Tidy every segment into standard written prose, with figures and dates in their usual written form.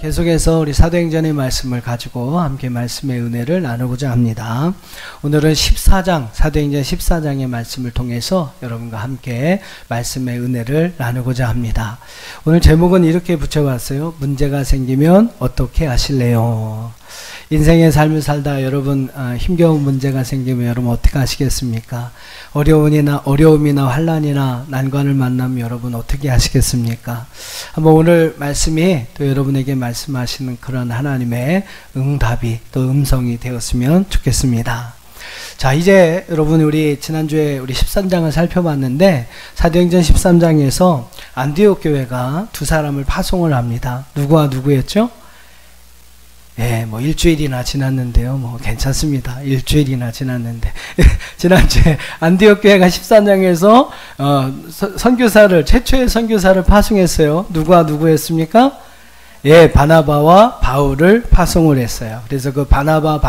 계속해서 우리 사도행전의 말씀을 가지고 함께 말씀의 은혜를 나누고자 합니다. 오늘은 14장, 사도행전 14장의 말씀을 통해서 여러분과 함께 말씀의 은혜를 나누고자 합니다. 오늘 제목은 이렇게 붙여봤어요. 문제가 생기면 어떻게 하실래요? 인생의 삶을 살다 여러분 힘겨운 문제가 생기면 여러분 어떻게 하시겠습니까? 어려움이나 환난이나 난관을 만나면 여러분 어떻게 하시겠습니까? 한번 오늘 말씀이 또 여러분에게 말씀하시는 그런 하나님의 응답이 또 음성이 되었으면 좋겠습니다. 자, 이제 여러분 우리 지난주에 우리 13장을 살펴봤는데 사도행전 13장에서 안디옥 교회가 두 사람을 파송을 합니다. 누구와 누구였죠? 예, 뭐 일주일이나 지났는데요. 괜찮습니다. 일주일이나 지났는데 지난주에 안디옥 교회가 13장에서 최초의 선교사를 파송했어요. 누구와 누구였습니까? 예, 바나바와 바울을 파송을 했어요. 그래서 그 바나바와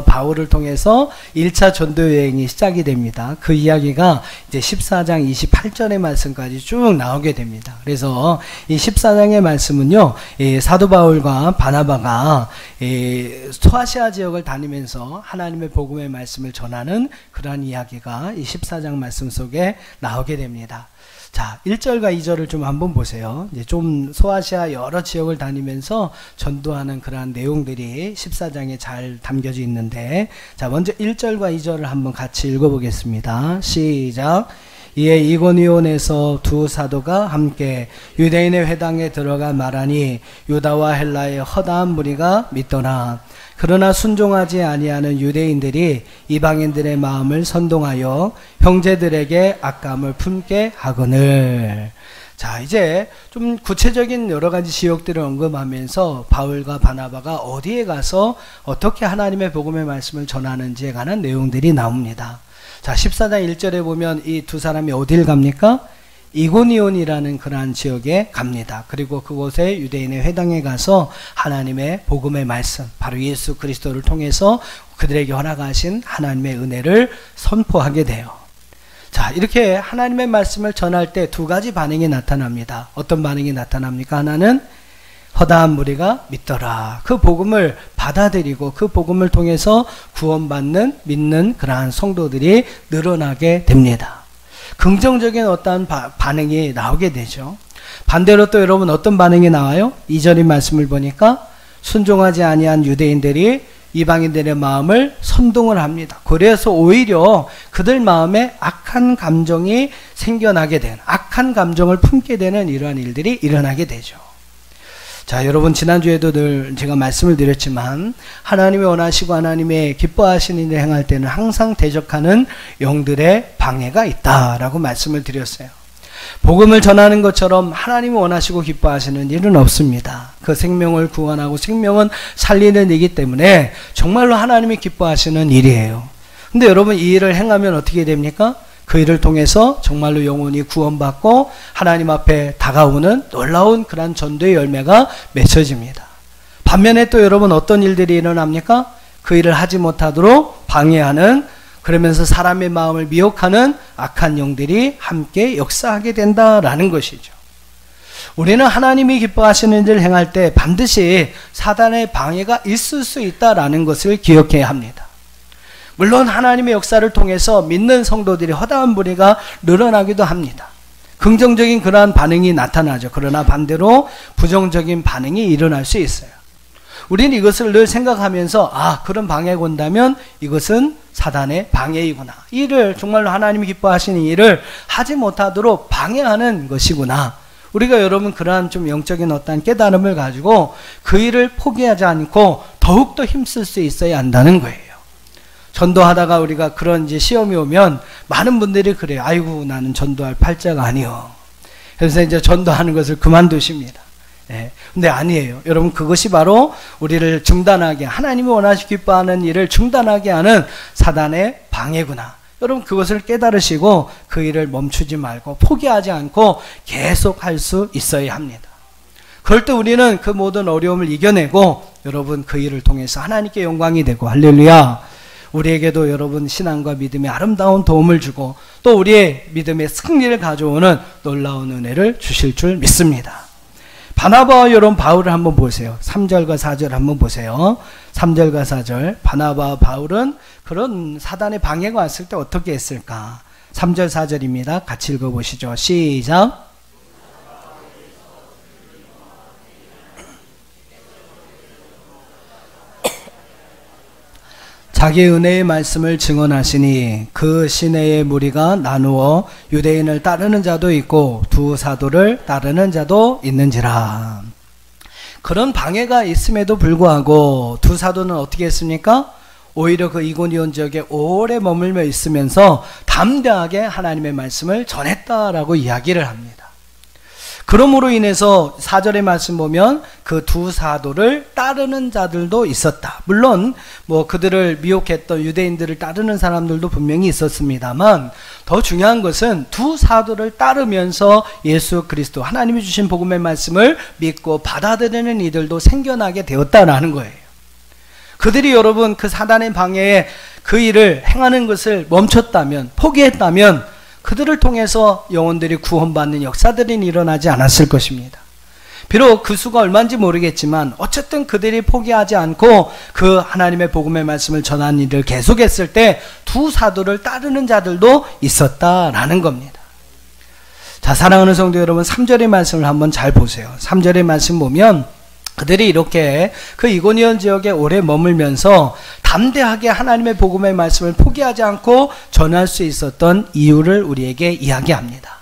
바울을 통해서 1차 전도 여행이 시작이 됩니다. 그 이야기가 이제 14장 28절의 말씀까지 쭉 나오게 됩니다. 그래서 이 14장의 말씀은요, 사도 바울과 바나바가 소아시아 지역을 다니면서 하나님의 복음의 말씀을 전하는 그러한 이야기가 이 14장 말씀 속에 나오게 됩니다. 자, 1절과 2절을 좀 한번 보세요. 이제 좀 소아시아 여러 지역을 다니면서 전도하는 그러한 내용들이 14장에 잘 담겨져 있는데, 자, 먼저 1절과 2절을 한번 같이 읽어보겠습니다. 시작. 이에 이고니온에서 두 사도가 함께 유대인의 회당에 들어가 말하니 유다와 헬라의 허다한 무리가 믿더라. 그러나 순종하지 아니하는 유대인들이 이방인들의 마음을 선동하여 형제들에게 악감을 품게 하거늘. 자, 이제 좀 구체적인 여러 가지 지역들을 언급하면서 바울과 바나바가 어디에 가서 어떻게 하나님의 복음의 말씀을 전하는지에 관한 내용들이 나옵니다. 자, 14장 1절에 보면 이 두 사람이 어딜 갑니까? 이고니온이라는 그러한 지역에 갑니다. 그리고 그곳에 유대인의 회당에 가서 하나님의 복음의 말씀, 바로 예수 그리스도를 통해서 그들에게 허락하신 하나님의 은혜를 선포하게 돼요. 자, 이렇게 하나님의 말씀을 전할 때 두 가지 반응이 나타납니다. 어떤 반응이 나타납니까? 하나는 허다한 무리가 믿더라. 그 복음을 받아들이고 그 복음을 통해서 구원받는, 믿는 그러한 성도들이 늘어나게 됩니다. 긍정적인 어떤 반응이 나오게 되죠. 반대로 또 여러분 어떤 반응이 나와요? 2절의 말씀을 보니까 순종하지 아니한 유대인들이 이방인들의 마음을 선동을 합니다. 그래서 오히려 그들 마음에 악한 감정이 생겨나게 되는, 악한 감정을 품게 되는 이러한 일들이 일어나게 되죠. 자, 여러분 지난주에도 늘 제가 말씀을 드렸지만 하나님이 원하시고 하나님의 기뻐하시는 일을 행할 때는 항상 대적하는 영들의 방해가 있다라고 말씀을 드렸어요. 복음을 전하는 것처럼 하나님이 원하시고 기뻐하시는 일은 없습니다. 그 생명을 구원하고 생명은 살리는 일이기 때문에 정말로 하나님이 기뻐하시는 일이에요. 근데 여러분 이 일을 행하면 어떻게 됩니까? 그 일을 통해서 정말로 영혼이 구원받고 하나님 앞에 다가오는 놀라운 그런 전도의 열매가 맺혀집니다. 반면에 또 여러분 어떤 일들이 일어납니까? 그 일을 하지 못하도록 방해하는, 그러면서 사람의 마음을 미혹하는 악한 영들이 함께 역사하게 된다라는 것이죠. 우리는 하나님이 기뻐하시는 일을 행할 때 반드시 사단의 방해가 있을 수 있다라는 것을 기억해야 합니다. 물론 하나님의 역사를 통해서 믿는 성도들이 허다한 무리가 늘어나기도 합니다. 긍정적인 그러한 반응이 나타나죠. 그러나 반대로 부정적인 반응이 일어날 수 있어요. 우리는 이것을 늘 생각하면서 그런 방해가 온다면 이것은 사단의 방해이구나. 이를 정말로 하나님이 기뻐하시는 일을 하지 못하도록 방해하는 것이구나. 우리가 여러분 그러한 좀 영적인 어떤 깨달음을 가지고 그 일을 포기하지 않고 더욱더 힘쓸 수 있어야 한다는 거예요. 전도하다가 우리가 그런 이제 시험이 오면 많은 분들이 그래요. 아이고 나는 전도할 팔자가 아니요. 그래서 이제 전도하는 것을 그만두십니다. 네. 근데 아니에요. 여러분 그것이 바로 우리를 중단하게, 하나님이 원하시고 기뻐하는 일을 중단하게 하는 사단의 방해구나. 여러분 그것을 깨달으시고 그 일을 멈추지 말고 포기하지 않고 계속 할 수 있어야 합니다. 그럴 때 우리는 그 모든 어려움을 이겨내고 여러분 그 일을 통해서 하나님께 영광이 되고, 할렐루야, 우리에게도 여러분 신앙과 믿음의 아름다운 도움을 주고 또 우리의 믿음의 승리를 가져오는 놀라운 은혜를 주실 줄 믿습니다. 바나바와 여러분 바울을 한번 보세요. 3절과 4절 한번 보세요. 3절과 4절. 바나바와 바울은 그런 사단의 방해가 왔을 때 어떻게 했을까? 3절 4절입니다. 같이 읽어보시죠. 시작. 자기 은혜의 말씀을 증언하시니 그 시내의 무리가 나누어 유대인을 따르는 자도 있고 두 사도를 따르는 자도 있는지라. 그런 방해가 있음에도 불구하고 두 사도는 어떻게 했습니까? 오히려 그 이고니온 지역에 오래 머물며 있으면서 담대하게 하나님의 말씀을 전했다라고 이야기를 합니다. 그러므로 인해서 4절의 말씀 보면 그 두 사도를 따르는 자들도 있었다. 물론 뭐 그들을 미혹했던 유대인들을 따르는 사람들도 분명히 있었습니다만 더 중요한 것은 두 사도를 따르면서 예수 그리스도 하나님이 주신 복음의 말씀을 믿고 받아들이는 이들도 생겨나게 되었다라는 거예요. 그들이 여러분 그 사단의 방해에 그 일을 행하는 것을 멈췄다면, 포기했다면 그들을 통해서 영혼들이 구원받는 역사들이 일어나지 않았을 것입니다. 비록 그 수가 얼마인지 모르겠지만 어쨌든 그들이 포기하지 않고 그 하나님의 복음의 말씀을 전하는 일을 계속했을 때 두 사도를 따르는 자들도 있었다라는 겁니다. 자, 사랑하는 성도 여러분, 3절의 말씀을 한번 잘 보세요. 3절의 말씀 보면 그들이 이렇게 그 이고니온 지역에 오래 머물면서 담대하게 하나님의 복음의 말씀을 포기하지 않고 전할 수 있었던 이유를 우리에게 이야기합니다.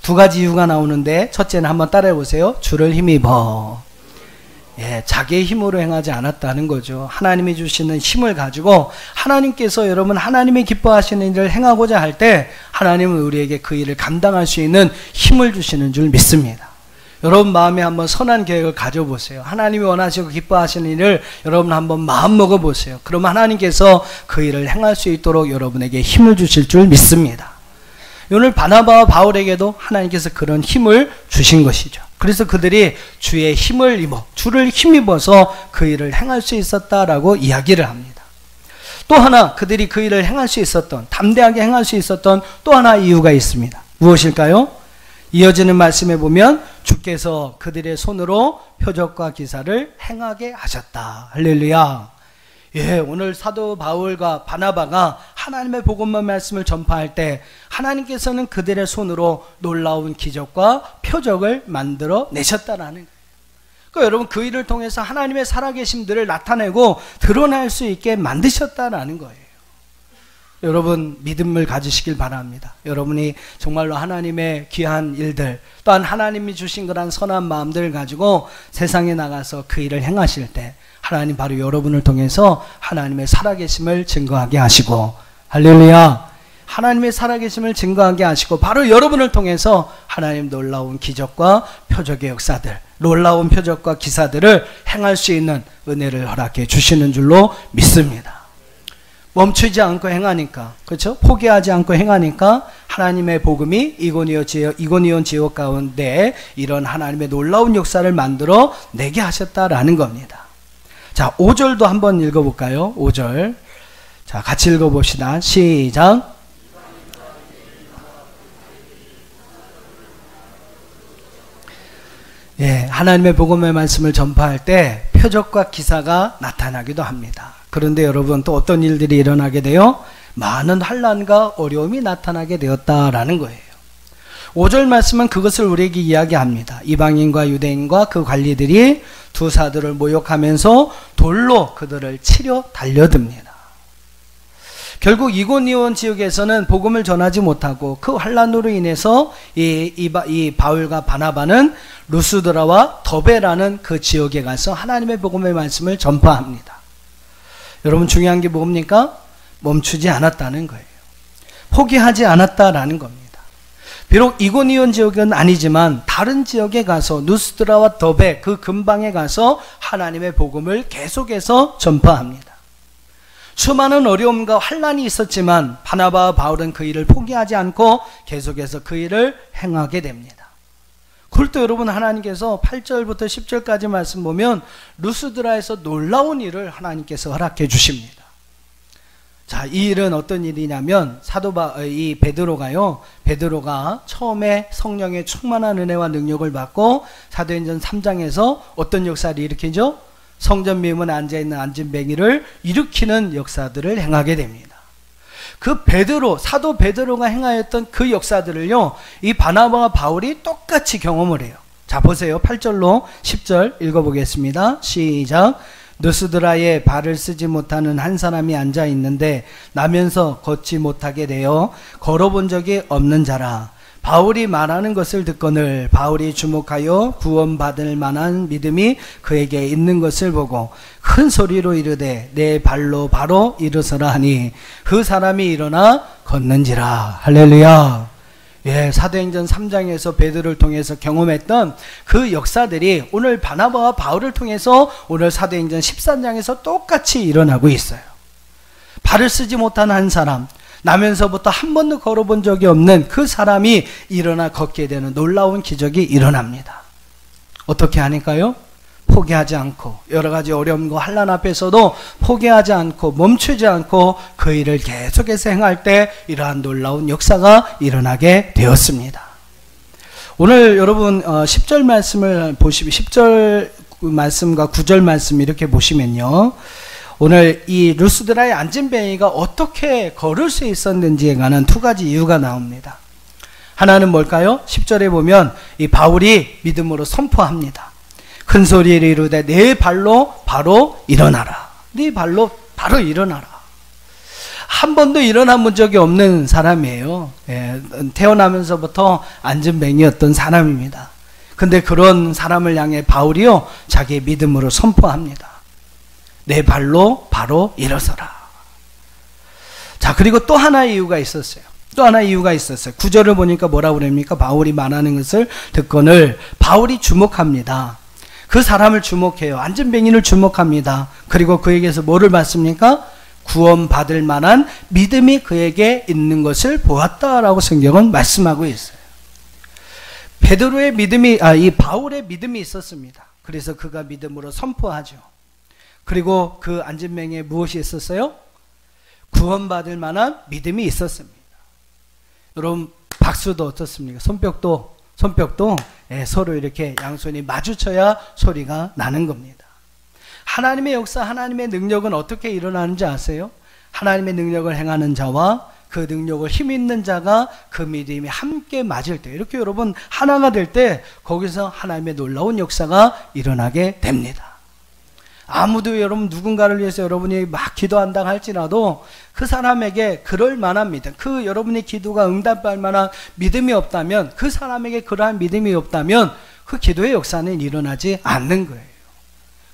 두 가지 이유가 나오는데 첫째는 한번 따라해 보세요. 주를 힘입어. 자기의 힘으로 행하지 않았다는 거죠. 하나님이 주시는 힘을 가지고 하나님께서 여러분 하나님이 기뻐하시는 일을 행하고자 할 때 하나님은 우리에게 그 일을 감당할 수 있는 힘을 주시는 줄 믿습니다. 여러분 마음에 한번 선한 계획을 가져보세요. 하나님이 원하시고 기뻐하시는 일을 여러분 한번 마음 먹어보세요. 그러면 하나님께서 그 일을 행할 수 있도록 여러분에게 힘을 주실 줄 믿습니다. 오늘 바나바와 바울에게도 하나님께서 그런 힘을 주신 것이죠. 그래서 그들이 주의 힘을 입어, 주를 힘입어서 그 일을 행할 수 있었다라고 이야기를 합니다. 또 하나 그들이 그 일을 행할 수 있었던, 담대하게 행할 수 있었던 또 하나 이유가 있습니다. 무엇일까요? 이어지는 말씀에 보면 주께서 그들의 손으로 표적과 기사를 행하게 하셨다. 할렐루야. 오늘 사도 바울과 바나바가 하나님의 복음의 말씀을 전파할 때 하나님께서는 그들의 손으로 놀라운 기적과 표적을 만들어 내셨다라는 거예요. 그러니까 여러분 그 일을 통해서 하나님의 살아계심들을 나타내고 드러날 수 있게 만드셨다라는 거예요. 여러분 믿음을 가지시길 바랍니다. 여러분이 정말로 하나님의 귀한 일들 또한 하나님이 주신 그런 선한 마음들을 가지고 세상에 나가서 그 일을 행하실 때 하나님 바로 여러분을 통해서 하나님의 살아계심을 증거하게 하시고, 할렐루야, 하나님의 살아계심을 증거하게 하시고 바로 여러분을 통해서 하나님 놀라운 기적과 표적의 역사들, 놀라운 표적과 기사들을 행할 수 있는 은혜를 허락해 주시는 줄로 믿습니다. 멈추지 않고 행하니까, 그렇죠? 포기하지 않고 행하니까 하나님의 복음이 이고니온 지역 가운데 이런 하나님의 놀라운 역사를 만들어 내게 하셨다라는 겁니다. 자, 5절도 한번 읽어볼까요? 5절. 자, 같이 읽어봅시다. 시작. 하나님의 복음의 말씀을 전파할 때 표적과 기사가 나타나기도 합니다. 그런데 여러분 또 어떤 일들이 일어나게 돼요? 많은 환난과 어려움이 나타나게 되었다라는 거예요. 5절 말씀은 그것을 우리에게 이야기합니다. 이방인과 유대인과 그 관리들이 두 사도를 모욕하면서 돌로 그들을 치려 달려듭니다. 결국 이고니온 지역에서는 복음을 전하지 못하고 그 환난으로 인해서 이 바울과 바나바는 루스드라와 더베라는 그 지역에 가서 하나님의 복음의 말씀을 전파합니다. 여러분 중요한 게 뭡니까? 멈추지 않았다는 거예요. 포기하지 않았다라는 겁니다. 비록 이고니온 지역은 아니지만 다른 지역에 가서 루스드라와 더베 그 근방에 가서 하나님의 복음을 계속해서 전파합니다. 수많은 어려움과 환난이 있었지만 바나바와 바울은 그 일을 포기하지 않고 계속해서 그 일을 행하게 됩니다. 그럴 때 여러분 하나님께서 8절부터 10절까지 말씀 보면 루스드라에서 놀라운 일을 하나님께서 허락해 주십니다. 자, 이 일은 어떤 일이냐면 이 베드로가 처음에 성령의 충만한 은혜와 능력을 받고 사도행전 3장에서 어떤 역사를 일으키죠? 성전 미문에 앉아있는 안진뱅이를 일으키는 역사들을 행하게 됩니다. 그 사도 베드로가 행하였던 그 역사들을요, 이 바나바와 바울이 똑같이 경험을 해요. 자, 보세요. 8절로 10절 읽어보겠습니다. 시작. 느스드라에 발을 쓰지 못하는 한 사람이 앉아 있는데 나면서 걷지 못하게 되어 걸어본 적이 없는 자라. 바울이 말하는 것을 듣거늘 바울이 주목하여 구원받을 만한 믿음이 그에게 있는 것을 보고 큰 소리로 이르되 내 발로 바로 일어서라 하니 그 사람이 일어나 걷는지라. 할렐루야. 예, 사도행전 3장에서 베드로를 통해서 경험했던 그 역사들이 오늘 바나바와 바울을 통해서 오늘 사도행전 13장에서 똑같이 일어나고 있어요. 발을 쓰지 못한 한 사람, 나면서부터 한 번도 걸어본 적이 없는 그 사람이 일어나 걷게 되는 놀라운 기적이 일어납니다. 어떻게 하니까요? 포기하지 않고 여러 가지 어려움과 환난 앞에서도 포기하지 않고 멈추지 않고 그 일을 계속해서 행할 때 이러한 놀라운 역사가 일어나게 되었습니다. 오늘 여러분 10절 말씀을 보시면 10절 말씀과 9절 말씀 이렇게 보시면요, 오늘 이 루스드라의 안진뱅이가 어떻게 걸을 수 있었는지에 관한 두 가지 이유가 나옵니다. 하나는 뭘까요? 10절에 보면 이 바울이 믿음으로 선포합니다. 큰 소리를 이르되 내 발로 바로 일어나라. 네 발로 바로 일어나라. 한 번도 일어나 본 적이 없는 사람이에요. 예, 태어나면서부터 안진뱅이였던 사람입니다. 근데 그런 사람을 향해 바울이요, 자기의 믿음으로 선포합니다. 내 발로 바로 일어서라. 자, 그리고 또 하나의 이유가 있었어요. 9절을 보니까 뭐라고 그럽니까? 바울이 말하는 것을 듣거늘 바울이 주목합니다. 그 사람을 주목해요. 안진뱅이를 주목합니다. 그리고 그에게서 뭐를 받습니까? 구원받을 만한 믿음이 그에게 있는 것을 보았다라고 성경은 말씀하고 있어요. 이 바울의 믿음이 있었습니다. 그래서 그가 믿음으로 선포하죠. 그리고 그 안진뱅이에 무엇이 있었어요? 구원받을 만한 믿음이 있었습니다. 여러분, 박수도 어떻습니까? 손뼉도 서로 이렇게 양손이 마주쳐야 소리가 나는 겁니다. 하나님의 역사, 하나님의 능력은 어떻게 일어나는지 아세요? 하나님의 능력을 행하는 자와 그 능력을 힘 있는 자가 그 믿음이 함께 맞을 때, 이렇게 여러분 하나가 될 때 거기서 하나님의 놀라운 역사가 일어나게 됩니다. 아무도 여러분 누군가를 위해서 여러분이 막 기도한다 할지라도 그 사람에게 그럴 만한 믿음, 그 여러분의 기도가 응답할 만한 믿음이 없다면, 그 사람에게 그러한 믿음이 없다면 그 기도의 역사는 일어나지 않는 거예요.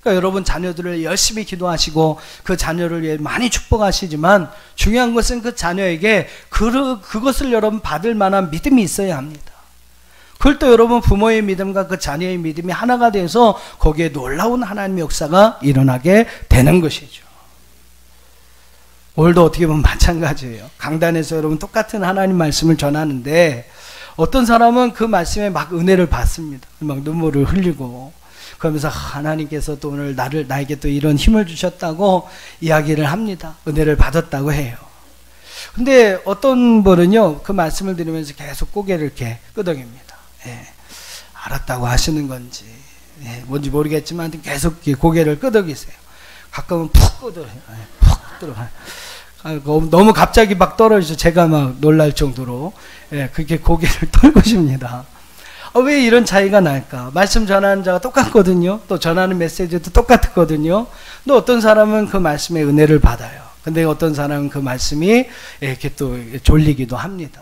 그러니까 여러분 자녀들을 열심히 기도하시고 그 자녀를 위해 많이 축복하시지만 중요한 것은 그 자녀에게 그것을 여러분 받을 만한 믿음이 있어야 합니다. 그럴 때 여러분 부모의 믿음과 그 자녀의 믿음이 하나가 돼서 거기에 놀라운 하나님의 역사가 일어나게 되는 것이죠. 오늘도 어떻게 보면 마찬가지예요. 강단에서 여러분 똑같은 하나님 말씀을 전하는데 어떤 사람은 그 말씀에 막 은혜를 받습니다. 막 눈물을 흘리고 그러면서 하나님께서 또 오늘 나에게 또 이런 힘을 주셨다고 이야기를 합니다. 은혜를 받았다고 해요. 근데 어떤 분은요, 그 말씀을 들으면서 계속 고개를 이렇게 끄덕입니다. 예, 알았다고 하시는 건지 뭔지 모르겠지만 계속 고개를 끄덕이세요. 가끔은 푹 끄덕여요. 푹 들어가요. 너무 갑자기 막 떨어지죠. 제가 막 놀랄 정도로 그렇게 고개를 떨구십니다. 왜 이런 차이가 날까? 말씀 전하는 자가 똑같거든요. 또 전하는 메시지도 똑같거든요. 또 어떤 사람은 그 말씀에 은혜를 받아요. 근데 어떤 사람은 그 말씀이 이렇게 또 졸리기도 합니다.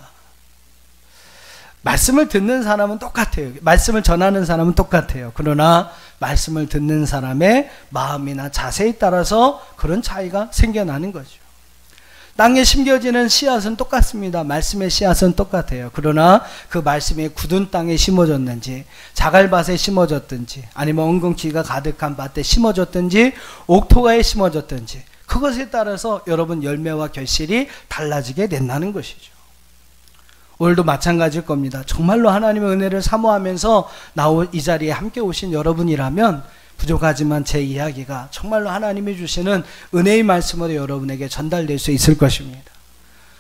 말씀을 듣는 사람은 똑같아요. 말씀을 전하는 사람은 똑같아요. 그러나 말씀을 듣는 사람의 마음이나 자세에 따라서 그런 차이가 생겨나는 거죠. 땅에 심겨지는 씨앗은 똑같습니다. 말씀의 씨앗은 똑같아요. 그러나 그 말씀이 굳은 땅에 심어졌는지, 자갈밭에 심어졌든지, 아니면 엉겅퀴가 가득한 밭에 심어졌든지, 옥토가에 심어졌든지, 그것에 따라서 여러분 열매와 결실이 달라지게 된다는 것이죠. 오늘도 마찬가지일 겁니다. 정말로 하나님의 은혜를 사모하면서 이 자리에 함께 오신 여러분이라면 부족하지만 제 이야기가 정말로 하나님이 주시는 은혜의 말씀으로 여러분에게 전달될 수 있을 것입니다.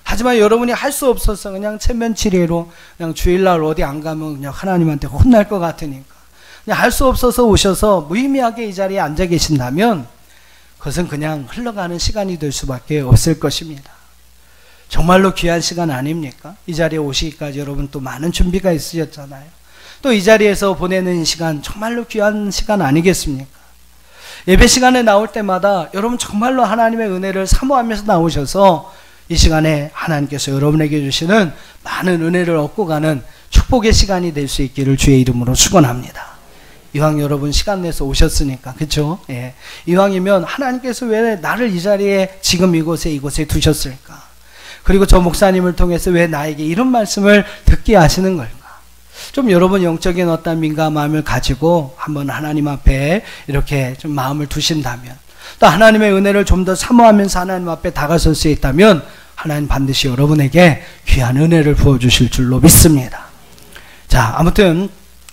하지만 여러분이 할 수 없어서 그냥 체면치레로 그냥 주일날 어디 안 가면 그냥 하나님한테 혼날 것 같으니까 그냥 할 수 없어서 오셔서 무의미하게 이 자리에 앉아 계신다면 그것은 그냥 흘러가는 시간이 될 수밖에 없을 것입니다. 정말로 귀한 시간 아닙니까? 이 자리에 오시기까지 여러분 또 많은 준비가 있으셨잖아요. 또 이 자리에서 보내는 시간 정말로 귀한 시간 아니겠습니까? 예배 시간에 나올 때마다 여러분 정말로 하나님의 은혜를 사모하면서 나오셔서 이 시간에 하나님께서 여러분에게 주시는 많은 은혜를 얻고 가는 축복의 시간이 될 수 있기를 주의 이름으로 축원합니다. 이왕 여러분 시간 내서 오셨으니까, 그렇죠? 예. 이왕이면 하나님께서 왜 나를 이 자리에 지금 이곳에 두셨을까? 그리고 저 목사님을 통해서 왜 나에게 이런 말씀을 듣게 하시는 걸까? 좀 여러분 영적인 어떤 민감함을 가지고 한번 하나님 앞에 이렇게 좀 마음을 두신다면, 또 하나님의 은혜를 좀 더 사모하면서 하나님 앞에 다가설 수 있다면 하나님 반드시 여러분에게 귀한 은혜를 부어주실 줄로 믿습니다. 자, 아무튼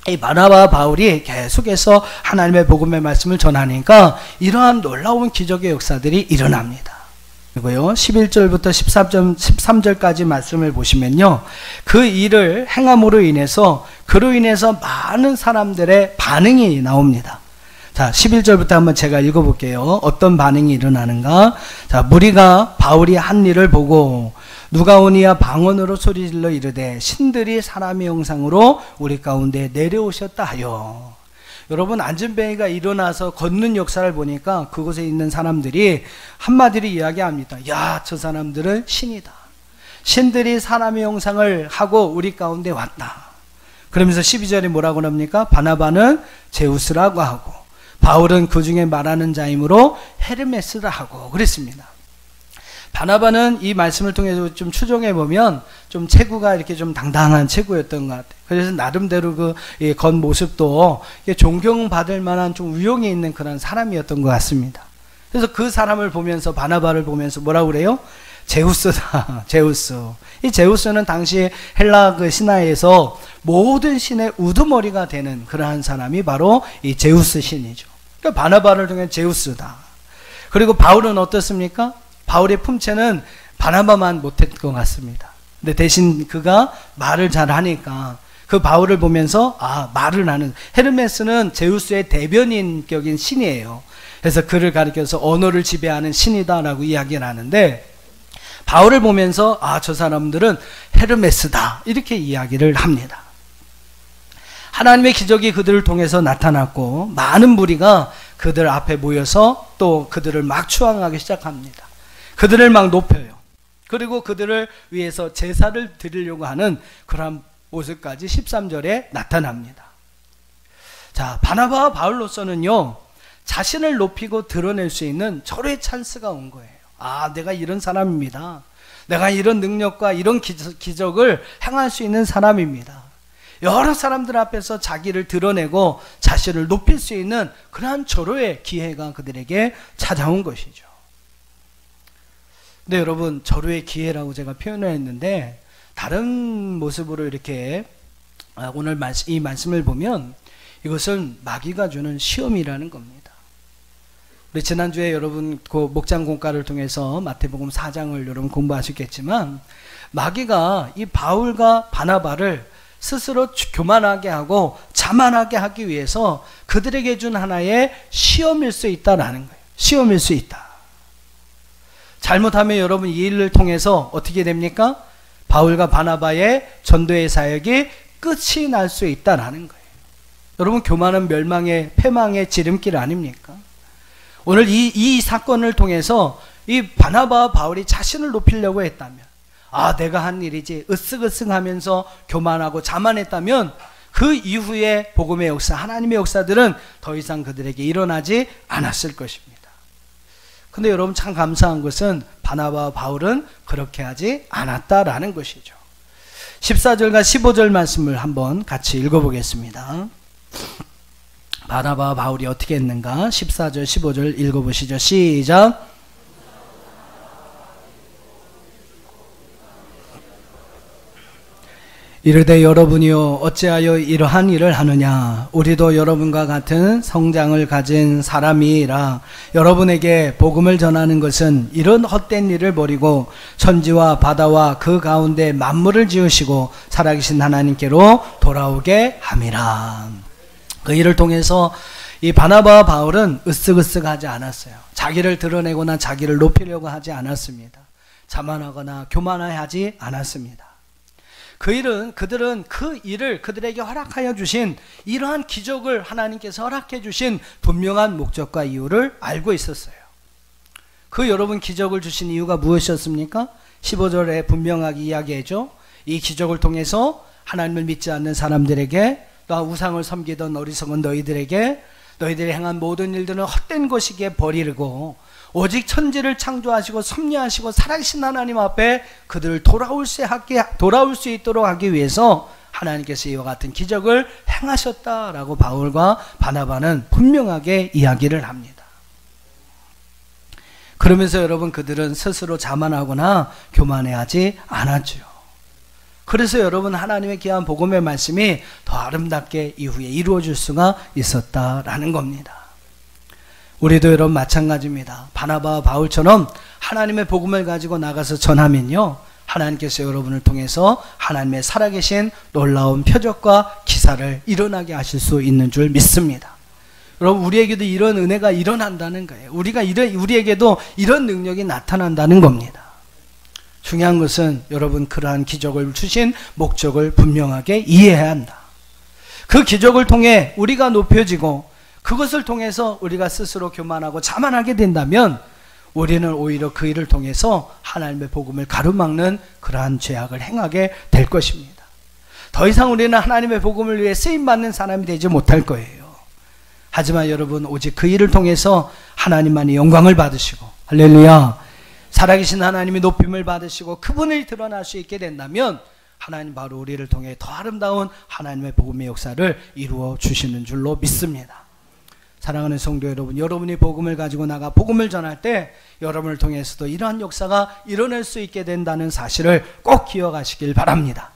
이 바나바와 바울이 계속해서 하나님의 복음의 말씀을 전하니까 이러한 놀라운 기적의 역사들이 일어납니다. 그리고요 11절부터 13절까지 말씀을 보시면요, 그 일을 행함으로 인해서 그로 인해서 많은 사람들의 반응이 나옵니다. 자, 11절부터 한번 제가 읽어볼게요. 어떤 반응이 일어나는가? 자, 무리가 바울이 한 일을 보고 누가오니아 방언으로 소리질러 이르되 신들이 사람의 형상으로 우리 가운데 내려오셨다 하여. 여러분, 안전뱅이가 일어나서 걷는 역사를 보니까 그곳에 있는 사람들이 한마디로 이야기합니다. 야, 저 사람들은 신이다. 신들이 사람의 형상을 하고 우리 가운데 왔다. 그러면서 12절에 뭐라고 합니까? 바나바는 제우스라고 하고 바울은 그 중에 말하는 자이므로 헤르메스라 하고 그랬습니다. 바나바는 이 말씀을 통해서 좀 추정해 보면 좀 체구가 이렇게 좀 당당한 체구였던 것 같아요. 그래서 나름대로 그 겉모습도 존경받을 만한 좀 위용이 있는 그런 사람이었던 것 같습니다. 그래서 그 사람을 보면서 바나바를 보면서 뭐라고 그래요? 제우스다. 제우스. 이 제우스는 당시 헬라 그 신화에서 모든 신의 우두머리가 되는 그러한 사람이 바로 이 제우스 신이죠. 그러니까 바나바를 통해 제우스다. 그리고 바울은 어떻습니까? 바울의 품체는 바나바만 못했던 것 같습니다. 근데 대신 그가 말을 잘 하니까 그 바울을 보면서 말을 하는, 헤르메스는 제우스의 대변인격인 신이에요. 그래서 그를 가리켜서 언어를 지배하는 신이다라고 이야기를 하는데, 바울을 보면서 저 사람들은 헤르메스다 이렇게 이야기를 합니다. 하나님의 기적이 그들을 통해서 나타났고 많은 무리가 그들 앞에 모여서 또 그들을 막 추앙하기 시작합니다. 그들을 막 높여요. 그리고 그들을 위해서 제사를 드리려고 하는 그런 모습까지 13절에 나타납니다. 자, 바나바와 바울로서는요, 자신을 높이고 드러낼 수 있는 절호의 찬스가 온 거예요. 내가 이런 사람입니다. 내가 이런 능력과 이런 기적을 행할 수 있는 사람입니다. 여러 사람들 앞에서 자기를 드러내고 자신을 높일 수 있는 그러한 절호의 기회가 그들에게 찾아온 것이죠. 근데 여러분, 절호의 기회라고 제가 표현을 했는데 다른 모습으로 이렇게 오늘 이 말씀을 보면 이것은 마귀가 주는 시험이라는 겁니다. 우리 지난주에 여러분 그 목장 공과를 통해서 마태복음 4장을 여러분 공부하셨겠지만, 마귀가 이 바울과 바나바를 스스로 교만하게 하고 자만하게 하기 위해서 그들에게 준 하나의 시험일 수 있다라는 거예요. 시험일 수 있다. 잘못하면 여러분 이 일을 통해서 어떻게 됩니까? 바울과 바나바의 전도의 사역이 끝이 날 수 있다라는 거예요. 여러분, 교만은 멸망의 패망의 지름길 아닙니까? 오늘 이 사건을 통해서 이 바나바와 바울이 자신을 높이려고 했다면, 내가 한 일이지 으쓱으쓱하면서 교만하고 자만했다면 그 이후에 복음의 역사, 하나님의 역사들은 더 이상 그들에게 일어나지 않았을 것입니다. 근데 여러분, 참 감사한 것은 바나바와 바울은 그렇게 하지 않았다라는 것이죠. 14절과 15절 말씀을 한번 같이 읽어보겠습니다. 바나바와 바울이 어떻게 했는가? 14절 15절 읽어보시죠. 시작. 이르되 여러분이요 어찌하여 이러한 일을 하느냐. 우리도 여러분과 같은 성장을 가진 사람이라. 여러분에게 복음을 전하는 것은 이런 헛된 일을 버리고 천지와 바다와 그 가운데 만물을 지으시고 살아계신 하나님께로 돌아오게 함이라. 그 일을 통해서 이 바나바와 바울은 으쓱으쓱하지 않았어요. 자기를 드러내거나 자기를 높이려고 하지 않았습니다. 자만하거나 교만하지 않았습니다. 그들은 그 일을 그들에게 허락하여 주신 이러한 기적을 하나님께서 허락해 주신 분명한 목적과 이유를 알고 있었어요. 그 여러분 기적을 주신 이유가 무엇이었습니까? 15절에 분명하게 이야기해줘. 이 기적을 통해서 하나님을 믿지 않는 사람들에게, 또 우상을 섬기던 어리석은 너희들에게 너희들이 행한 모든 일들은 헛된 것이기에 버리고 오직 천지를 창조하시고 섭리하시고 살아계신 하나님 앞에 그들을 돌아올 수 있도록 하기 위해서 하나님께서 이와 같은 기적을 행하셨다라고 바울과 바나바는 분명하게 이야기를 합니다. 그러면서 여러분 그들은 스스로 자만하거나 교만해하지 않았죠. 그래서 여러분 하나님의 귀한 복음의 말씀이 더 아름답게 이후에 이루어질 수가 있었다라는 겁니다. 우리도 여러분 마찬가지입니다. 바나바와 바울처럼 하나님의 복음을 가지고 나가서 전하면요, 하나님께서 여러분을 통해서 하나님의 살아계신 놀라운 표적과 기사를 일어나게 하실 수 있는 줄 믿습니다. 여러분 우리에게도 이런 은혜가 일어난다는 거예요. 우리에게도 이런 능력이 나타난다는 겁니다. 중요한 것은 여러분 그러한 기적을 주신 목적을 분명하게 이해해야 한다. 그 기적을 통해 우리가 높여지고 그것을 통해서 우리가 스스로 교만하고 자만하게 된다면 우리는 오히려 그 일을 통해서 하나님의 복음을 가로막는 그러한 죄악을 행하게 될 것입니다. 더 이상 우리는 하나님의 복음을 위해 쓰임받는 사람이 되지 못할 거예요. 하지만 여러분 오직 그 일을 통해서 하나님만이 영광을 받으시고, 할렐루야, 살아계신 하나님이 높임을 받으시고 그분을 드러날 수 있게 된다면 하나님 바로 우리를 통해 더 아름다운 하나님의 복음의 역사를 이루어 주시는 줄로 믿습니다. 사랑하는 성도 여러분, 여러분이 복음을 가지고 나가 복음을 전할 때 여러분을 통해서도 이러한 역사가 일어날 수 있게 된다는 사실을 꼭 기억하시길 바랍니다.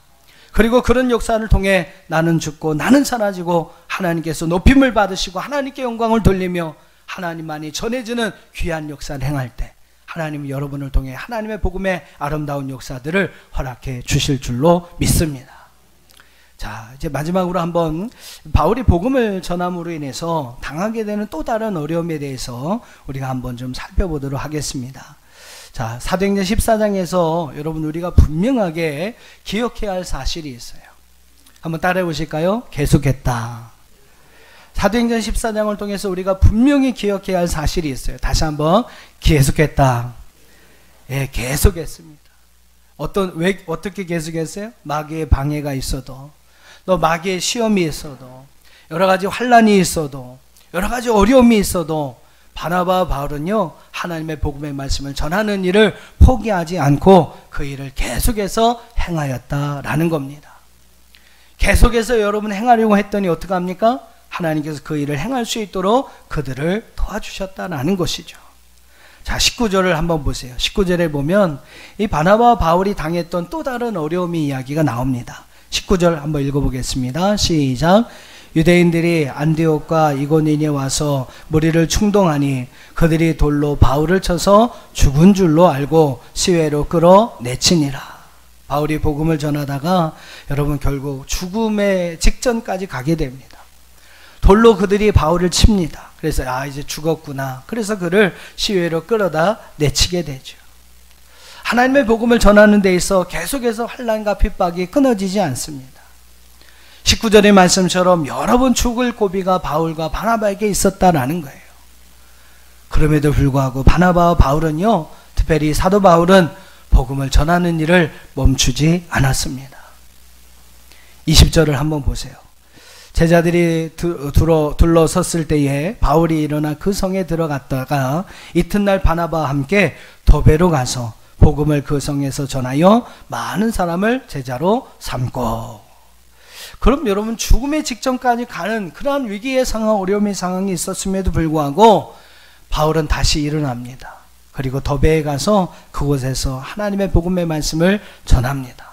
그리고 그런 역사를 통해 나는 죽고 나는 사라지고 하나님께서 높임을 받으시고 하나님께 영광을 돌리며 하나님만이 전해지는 귀한 역사를 행할 때 하나님은 여러분을 통해 하나님의 복음의 아름다운 역사들을 허락해 주실 줄로 믿습니다. 자, 이제 마지막으로 한번 바울이 복음을 전함으로 인해서 당하게 되는 또 다른 어려움에 대해서 우리가 한번 좀 살펴보도록 하겠습니다. 자, 사도행전 14장에서 여러분 우리가 분명하게 기억해야 할 사실이 있어요. 한번 따라해 보실까요? 계속했다. 사도행전 14장을 통해서 우리가 분명히 기억해야 할 사실이 있어요. 다시 한번 계속했다. 예, 계속했습니다. 어떻게 계속했어요? 마귀의 방해가 있어도, 또 마귀의 시험이 있어도, 여러 가지 환란이 있어도, 여러 가지 어려움이 있어도 바나바와 바울은요 하나님의 복음의 말씀을 전하는 일을 포기하지 않고 그 일을 계속해서 행하였다라는 겁니다. 계속해서 여러분 행하려고 했더니 어떻게 합니까? 하나님께서 그 일을 행할 수 있도록 그들을 도와주셨다라는 것이죠. 자, 19절을 한번 보세요. 19절에 보면 이 바나바와 바울이 당했던 또 다른 어려움의 이야기가 나옵니다. 19절 한번 읽어보겠습니다. 시작. 유대인들이 안디옥과 이고니에 와서 무리를 충동하니 그들이 돌로 바울을 쳐서 죽은 줄로 알고 시외로 끌어내치니라. 바울이 복음을 전하다가 여러분 결국 죽음의 직전까지 가게 됩니다. 돌로 그들이 바울을 칩니다. 그래서 이제 죽었구나. 그래서 그를 시외로 끌어다 내치게 되죠. 하나님의 복음을 전하는 데 있어 계속해서 환난과 핍박이 끊어지지 않습니다. 19절의 말씀처럼 여러 번 죽을 고비가 바울과 바나바에게 있었다라는 거예요. 그럼에도 불구하고 바나바와 바울은요, 특별히 사도 바울은 복음을 전하는 일을 멈추지 않았습니다. 20절을 한번 보세요. 제자들이 둘러섰을 때에 바울이 일어나 그 성에 들어갔다가 이튿날 바나바와 함께 더베로 가서 복음을 그 성에서 전하여 많은 사람을 제자로 삼고. 그럼 여러분 죽음의 직전까지 가는 그러한 위기의 상황, 어려움의 상황이 있었음에도 불구하고 바울은 다시 일어납니다. 그리고 더베에 가서 그곳에서 하나님의 복음의 말씀을 전합니다.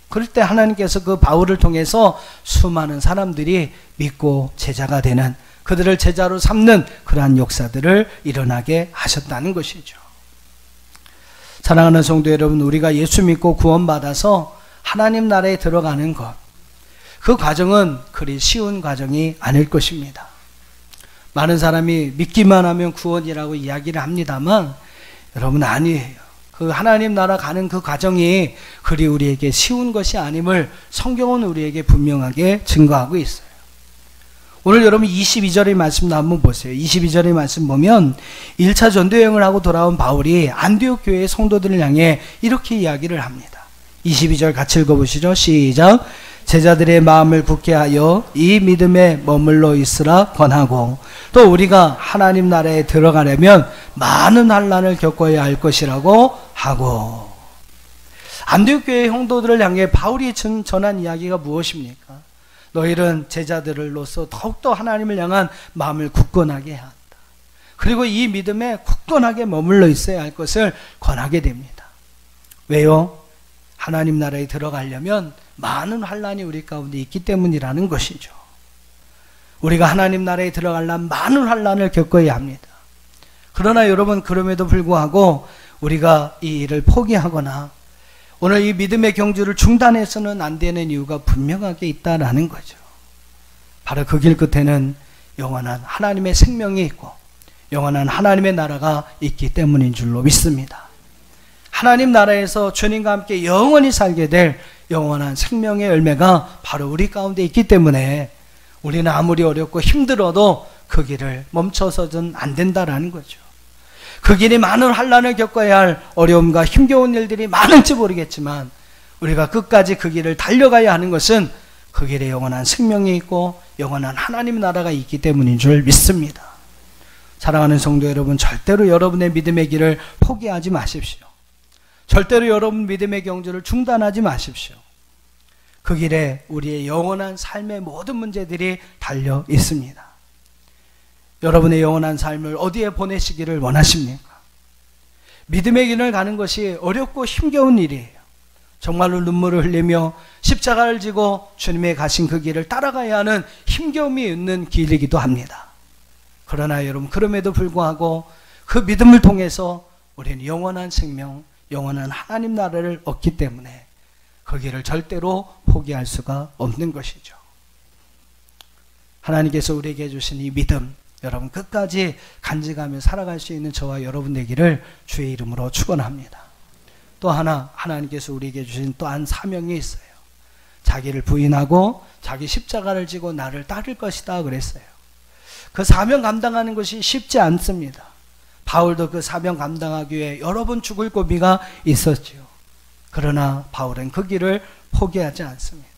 그럴 때 하나님께서 그 바울을 통해서 수많은 사람들이 믿고 제자가 되는, 그들을 제자로 삼는 그러한 역사들을 일어나게 하셨다는 것이죠. 사랑하는 성도 여러분, 우리가 예수 믿고 구원받아서 하나님 나라에 들어가는 것, 그 과정은 그리 쉬운 과정이 아닐 것입니다. 많은 사람이 믿기만 하면 구원이라고 이야기를 합니다만 여러분, 아니에요. 그 하나님 나라 가는 그 과정이 그리 우리에게 쉬운 것이 아님을 성경은 우리에게 분명하게 증거하고 있어요. 오늘 여러분 22절의 말씀도 한번 보세요. 22절의 말씀 보면 1차 전도여행을 하고 돌아온 바울이 안디옥 교회의 성도들을 향해 이렇게 이야기를 합니다. 22절 같이 읽어보시죠. 시작. 제자들의 마음을 굳게 하여 이 믿음에 머물러 있으라 권하고, 또 우리가 하나님 나라에 들어가려면 많은 환난을 겪어야 할 것이라고 하고. 안디옥 교회의 성도들을 향해 바울이 전한 이야기가 무엇입니까? 너희는 제자들로서 더욱더 하나님을 향한 마음을 굳건하게 해야 한다. 그리고 이 믿음에 굳건하게 머물러 있어야 할 것을 권하게 됩니다. 왜요? 하나님 나라에 들어가려면 많은 환난이 우리 가운데 있기 때문이라는 것이죠. 우리가 하나님 나라에 들어가려면 많은 환난을 겪어야 합니다. 그러나 여러분, 그럼에도 불구하고 우리가 이 일을 포기하거나 오늘 이 믿음의 경주를 중단해서는 안 되는 이유가 분명하게 있다라는 거죠. 바로 그 길 끝에는 영원한 하나님의 생명이 있고 영원한 하나님의 나라가 있기 때문인 줄로 믿습니다. 하나님 나라에서 주님과 함께 영원히 살게 될 영원한 생명의 열매가 바로 우리 가운데 있기 때문에 우리는 아무리 어렵고 힘들어도 그 길을 멈춰서는 안 된다라는 거죠. 그 길이 많은 환난을 겪어야 할 어려움과 힘겨운 일들이 많을지 모르겠지만 우리가 끝까지 그 길을 달려가야 하는 것은 그 길에 영원한 생명이 있고 영원한 하나님 나라가 있기 때문인 줄 믿습니다. 사랑하는 성도 여러분, 절대로 여러분의 믿음의 길을 포기하지 마십시오. 절대로 여러분 믿음의 경주를 중단하지 마십시오. 그 길에 우리의 영원한 삶의 모든 문제들이 달려 있습니다. 여러분의 영원한 삶을 어디에 보내시기를 원하십니까? 믿음의 길을 가는 것이 어렵고 힘겨운 일이에요. 정말로 눈물을 흘리며 십자가를 지고 주님의 가신 그 길을 따라가야 하는 힘겨움이 있는 길이기도 합니다. 그러나 여러분, 그럼에도 불구하고 그 믿음을 통해서 우리는 영원한 생명, 영원한 하나님 나라를 얻기 때문에 그 길을 절대로 포기할 수가 없는 것이죠. 하나님께서 우리에게 주신 이 믿음, 여러분 끝까지 간직하며 살아갈 수 있는 저와 여러분 되기를 주의 이름으로 축원합니다. 또 하나, 하나님께서 우리에게 주신 또 한 사명이 있어요. 자기를 부인하고 자기 십자가를 지고 나를 따를 것이다 그랬어요. 그 사명 감당하는 것이 쉽지 않습니다. 바울도 그 사명 감당하기 위해 여러 번 죽을 고비가 있었지요. 그러나 바울은 그 길을 포기하지 않습니다.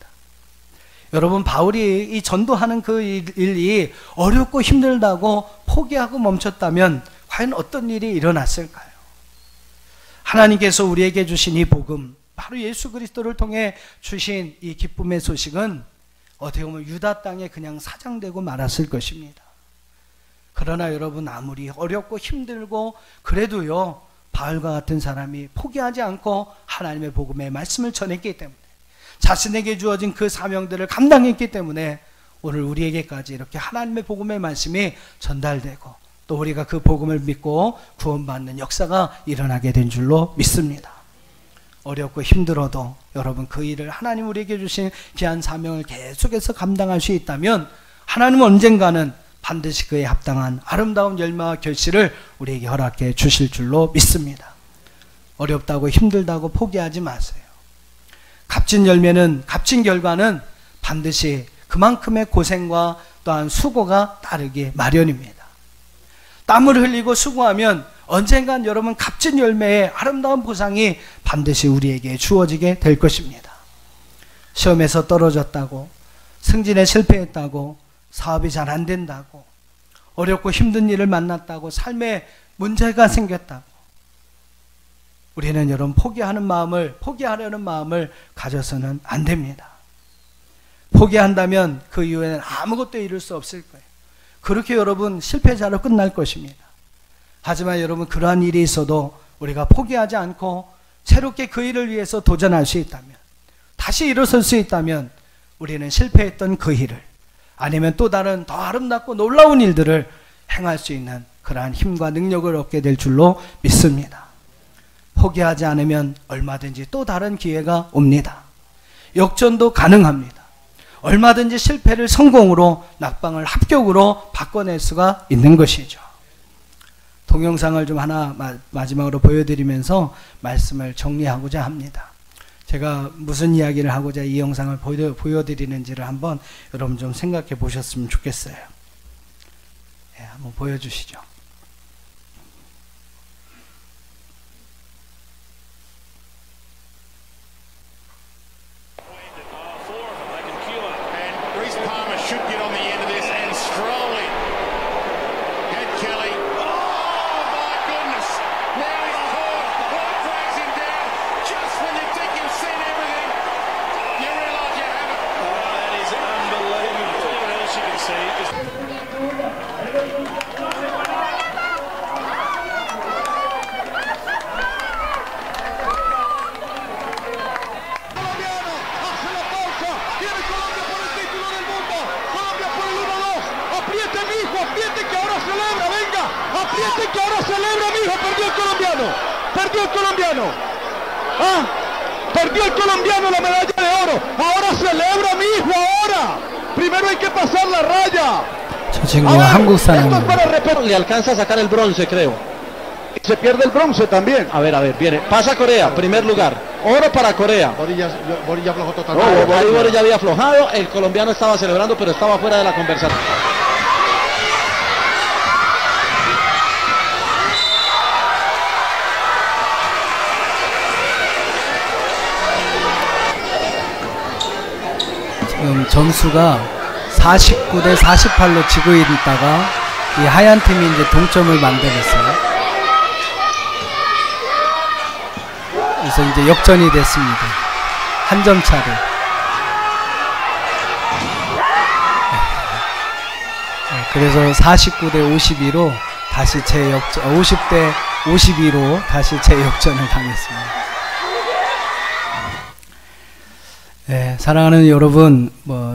여러분, 바울이 이 전도하는 그 일이 어렵고 힘들다고 포기하고 멈췄다면 과연 어떤 일이 일어났을까요? 하나님께서 우리에게 주신 이 복음, 바로 예수 그리스도를 통해 주신 이 기쁨의 소식은 어떻게 보면 유다 땅에 그냥 사장되고 말았을 것입니다. 그러나 여러분, 아무리 어렵고 힘들고 그래도요, 바울과 같은 사람이 포기하지 않고 하나님의 복음의 말씀을 전했기 때문에, 자신에게 주어진 그 사명들을 감당했기 때문에 오늘 우리에게까지 이렇게 하나님의 복음의 말씀이 전달되고 또 우리가 그 복음을 믿고 구원받는 역사가 일어나게 된 줄로 믿습니다. 어렵고 힘들어도 여러분, 그 일을 하나님 우리에게 주신 귀한 사명을 계속해서 감당할 수 있다면 하나님은 언젠가는 반드시 그에 합당한 아름다운 열매와 결실을 우리에게 허락해 주실 줄로 믿습니다. 어렵다고 힘들다고 포기하지 마세요. 값진 열매는, 값진 결과는 반드시 그만큼의 고생과 또한 수고가 따르기 마련입니다. 땀을 흘리고 수고하면 언젠간 여러분 값진 열매의 아름다운 보상이 반드시 우리에게 주어지게 될 것입니다. 시험에서 떨어졌다고, 승진에 실패했다고, 사업이 잘 안 된다고, 어렵고 힘든 일을 만났다고, 삶에 문제가 생겼다고, 우리는 여러분 포기하려는 마음을 가져서는 안 됩니다. 포기한다면 그 이후에는 아무것도 이룰 수 없을 거예요. 그렇게 여러분 실패자로 끝날 것입니다. 하지만 여러분, 그러한 일이 있어도 우리가 포기하지 않고 새롭게 그 일을 위해서 도전할 수 있다면, 다시 일어설 수 있다면 우리는 실패했던 그 일을 아니면 또 다른 더 아름답고 놀라운 일들을 행할 수 있는 그러한 힘과 능력을 얻게 될 줄로 믿습니다. 포기하지 않으면 얼마든지 또 다른 기회가 옵니다. 역전도 가능합니다. 얼마든지 실패를 성공으로, 낙방을 합격으로 바꿔낼 수가 있는 것이죠. 동영상을 좀 하나 마지막으로 보여드리면서 말씀을 정리하고자 합니다. 제가 무슨 이야기를 하고자 이 영상을 보여드리는지를 한번 여러분 좀 생각해 보셨으면 좋겠어요. 네, 한번 보여주시죠. Apriete que ahora celebra, mijo, perdió el colombiano. Perdió el colombiano. ¿Ah? Perdió el colombiano la medalla de oro. Ahora celebra, mijo, ahora. Primero hay que pasar la raya. 저 친구가 한국 사람입니다. Le alcanza a sacar el bronce, creo. Se pierde el bronce también. A ver, viene. Pasa Corea, primer lugar. Oro para Corea. Boris ya aflojó totalmente. Boris ya había aflojado. El colombiano estaba celebrando, pero estaba fuera de la conversación. 지금 점수가 49대 48로 지고 있다가 이 하얀 팀이 이제 동점을 만들었어요. 그래서 이제 역전이 됐습니다. 한 점 차로. 그래서 49대 52로 다시 재역전, 50대 52로 다시 재역전을 당했습니다. 네, 사랑하는 여러분,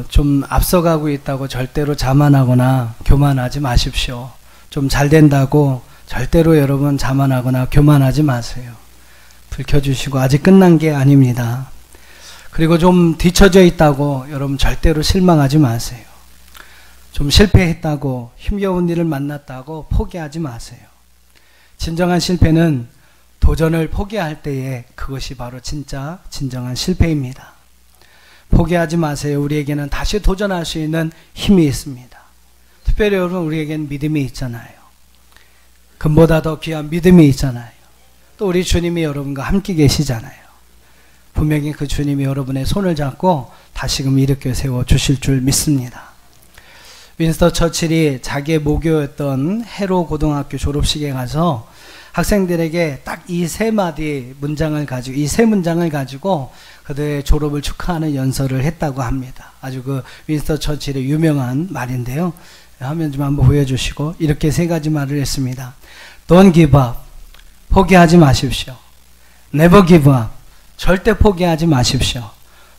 좀 앞서가고 있다고 절대로 자만하거나 교만하지 마십시오. 좀 잘 된다고 절대로 여러분 자만하거나 교만하지 마세요. 불 켜주시고 아직 끝난 게 아닙니다. 그리고 좀 뒤처져 있다고 여러분 절대로 실망하지 마세요. 좀 실패했다고 힘겨운 일을 만났다고 포기하지 마세요. 진정한 실패는 도전을 포기할 때에 그것이 바로 진정한 실패입니다. 포기하지 마세요. 우리에게는 다시 도전할 수 있는 힘이 있습니다. 특별히 여러분, 우리에게는 믿음이 있잖아요. 금보다 더 귀한 믿음이 있잖아요. 또 우리 주님이 여러분과 함께 계시잖아요. 분명히 그 주님이 여러분의 손을 잡고 다시금 일으켜 세워 주실 줄 믿습니다. 윈스턴 처칠이 자기의 모교였던 해로 고등학교 졸업식에 가서 학생들에게 딱 이 세 문장을 가지고 그들의 졸업을 축하하는 연설을 했다고 합니다. 아주 그 윈스턴 처칠의 유명한 말인데요. 화면 좀 한번 보여주시고 이렇게 세 가지 말을 했습니다. Don't give up. 포기하지 마십시오. Never give up. 절대 포기하지 마십시오.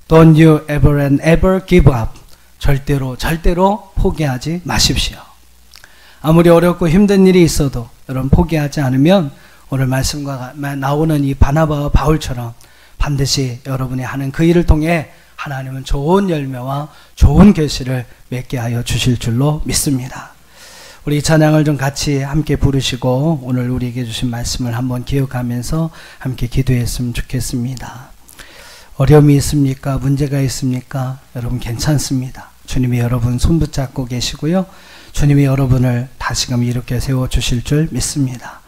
Don't you ever and ever give up. 절대로 포기하지 마십시오. 아무리 어렵고 힘든 일이 있어도 여러분 포기하지 않으면 오늘 말씀과 나오는 이 바나바와 바울처럼 반드시 여러분이 하는 그 일을 통해 하나님은 좋은 열매와 좋은 결실을 맺게 하여 주실 줄로 믿습니다. 우리 이 찬양을 좀 같이 함께 부르시고 오늘 우리에게 주신 말씀을 한번 기억하면서 함께 기도했으면 좋겠습니다. 어려움이 있습니까? 문제가 있습니까? 여러분 괜찮습니다. 주님이 여러분 손 붙잡고 계시고요. 주님이 여러분을 다시금 이렇게 세워주실 줄 믿습니다.